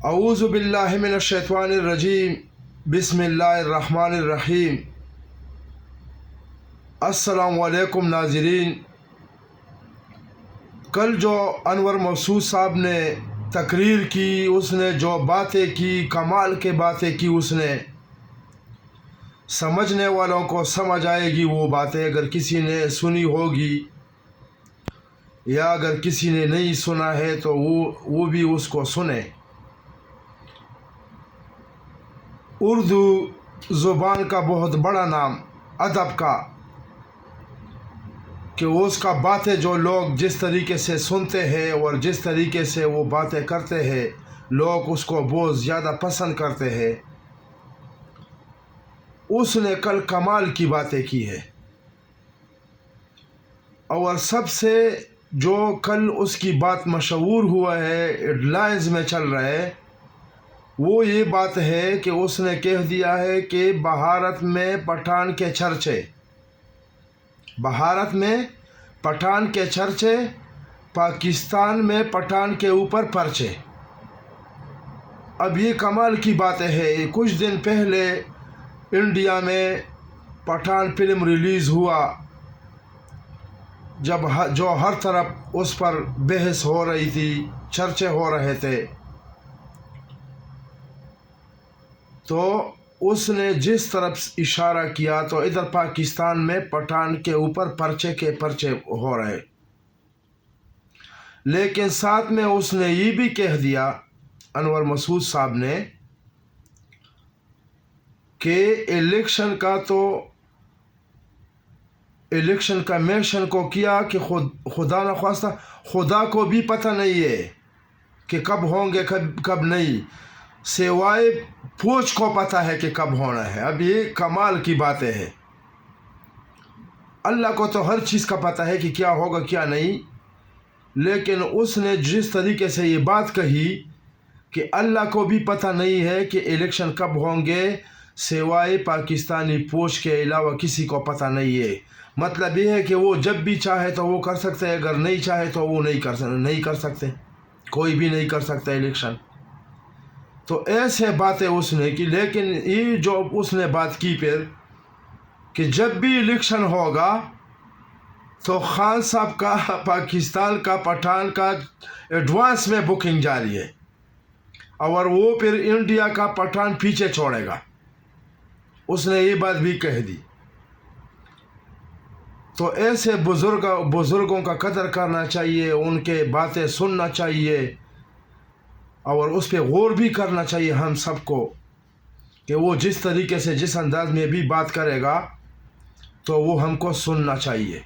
अऊज़ु बिल्लाहि मिनश शैतानिर रजीम बिस्मिल्लाहिर रहमानिर रहीम। अस्सलामु अलैकुम नाज़रीन। कल जो अनवर मसूद साहब ने तकरीर की, उसने जो बातें की, कमाल के बातें की, उसने समझने वालों को समझ आएगी वो बातें। अगर किसी ने सुनी होगी या अगर किसी ने नहीं सुना है तो वो भी उसको सुने। उर्दू ज़ुबान का बहुत बड़ा नाम अदब का, कि उसका बातें जो लोग जिस तरीके से सुनते हैं और जिस तरीके से वो बातें करते हैं, लोग उसको बहुत ज़्यादा पसंद करते हैं। उसने कल कमाल की बातें की है। और सबसे जो कल उसकी बात मशहूर हुआ है, हेडलाइंस में चल रहा है, वो ये बात है कि उसने कह दिया है कि भारत में पठान के चर्चे, भारत में पठान के चर्चे, पाकिस्तान में पठान के ऊपर पर्चे। अब ये कमाल की बातें है। कुछ दिन पहले इंडिया में पठान फिल्म रिलीज़ हुआ, जब जो हर तरफ उस पर बहस हो रही थी, चर्चे हो रहे थे, तो उसने जिस तरफ इशारा किया तो इधर पाकिस्तान में पठान के ऊपर पर्चे के पर्चे हो रहे। लेकिन साथ में उसने ये भी कह दिया, अनवर मसूद साहब ने, कि इलेक्शन का मेंशन को किया कि खुदा न ख्वास्ता खुदा को भी पता नहीं है कि कब होंगे कब नहीं, सिवाय फौज को पता है कि कब होना है। अब ये कमाल की बातें हैं। अल्लाह को तो हर चीज़ का पता है कि क्या होगा क्या नहीं, लेकिन उसने जिस तरीके से ये बात कही कि अल्लाह को भी पता नहीं है कि इलेक्शन कब होंगे, सिवाय पाकिस्तानी फौज के अलावा किसी को पता नहीं है। मतलब ये है कि वो जब भी चाहे तो वो कर सकते हैं, अगर नहीं चाहे तो वो नहीं कर सकते, कोई भी नहीं कर सकता इलेक्शन। तो ऐसे बातें उसने की। लेकिन ये जो उसने बात की फिर, कि जब भी इलेक्शन होगा तो खान साहब का पाकिस्तान का पठान का एडवांस में बुकिंग जारी है और वो फिर इंडिया का पठान पीछे छोड़ेगा। उसने ये बात भी कह दी। तो ऐसे बुज़ुर्गों का कदर करना चाहिए, उनके बातें सुनना चाहिए और उस पर गौर भी करना चाहिए हम सबको, कि वो जिस तरीके से जिस अंदाज में भी बात करेगा तो वो हमको सुनना चाहिए।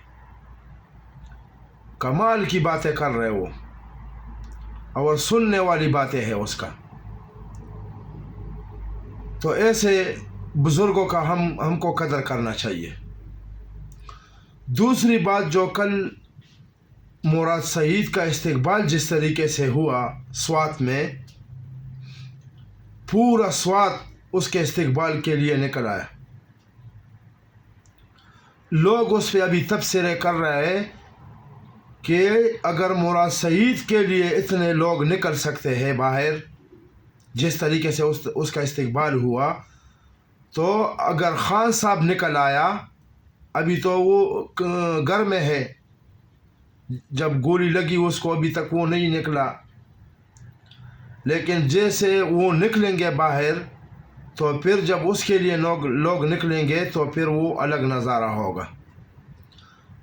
कमाल की बातें कर रहे वो, और सुनने वाली बातें हैं उसका। तो ऐसे बुज़ुर्गों का हमको कदर करना चाहिए। दूसरी बात, जो कल मुराद सईद का इस्तकबाल जिस तरीके से हुआ स्वात में, पूरा स्वात उसके इस्तकबाल के लिए निकल आया। लोग उस पर अभी तबसरे कर रहे हैं कि अगर मुराद सईद के लिए इतने लोग निकल सकते हैं बाहर, जिस तरीके से उसका इस्तकबाल हुआ, तो अगर खान साहब निकल आया, अभी तो वो घर में है, जब गोली लगी उसको अभी तक वो नहीं निकला, लेकिन जैसे वो निकलेंगे बाहर तो फिर जब उसके लिए लोग निकलेंगे तो फिर वो अलग नज़ारा होगा।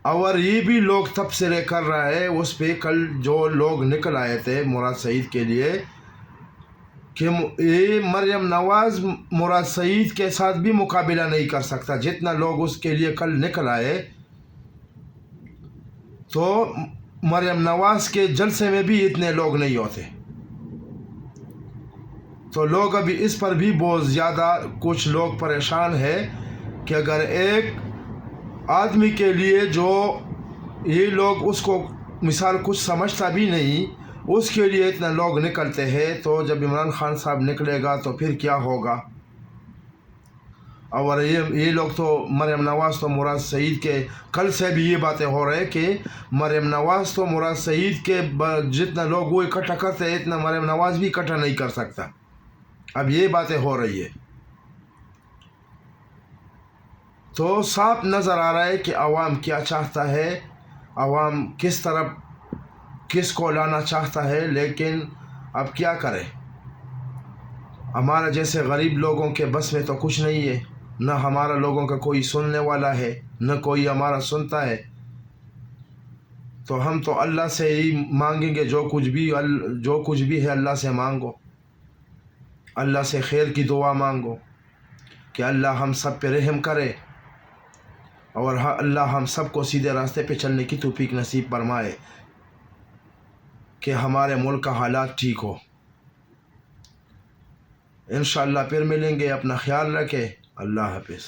और ये भी लोग तबसरे कर रहा है उस पर, कल जो लोग निकल आए थे मुराद सईद के लिए, कि ये मरियम नवाज़ मुराद सईद के साथ भी मुकाबला नहीं कर सकता। जितना लोग उसके लिए कल निकल आए, तो मरियम नवाज़ के जलसे में भी इतने लोग नहीं होते। तो लोग अभी इस पर भी बहुत ज़्यादा कुछ लोग परेशान हैं कि अगर एक आदमी के लिए जो ये लोग उसको मिसाल कुछ समझता भी नहीं, उसके लिए इतना लोग निकलते हैं, तो जब इमरान खान साहब निकलेगा तो फिर क्या होगा। اور یہ لوگ تو مریم نواز تو مراد سعید کے کل سے بھی یہ باتیں ہو رہے کہ مریم نواز تو مراد سعید کے جتنا لوگ وہ اکٹھا کرتے ہیں اتنا مریم نواز بھی اکٹھا نہیں کر سکتا. اب یہ باتیں ہو رہی ہے تو صاف نظر آ رہا ہے کہ عوام کیا چاہتا ہے، عوام کس طرف کس کو لانا چاہتا ہے. لیکن اب کیا کرے، ہمارا جیسے غریب لوگوں کے بس میں تو کچھ نہیں ہے، نہ ہمارا لوگوں کا کوئی سننے والا ہے، نہ کوئی ہمارا سنتا ہے. تو ہم تو اللہ سے ہی مانگیں گے، جو کچھ بھی ہے اللہ سے مانگو، اللہ سے خیر کی دعا مانگو کہ اللہ ہم سب پہ رحم کرے اور اللہ ہم سب کو سیدھے راستے پہ چلنے کی توفیق نصیب فرمائے کہ ہمارے ملک کا حالات ٹھیک ہو. انشاءاللہ پھر ملیں گے، اپنا خیال رکھے، اللہ حافظ.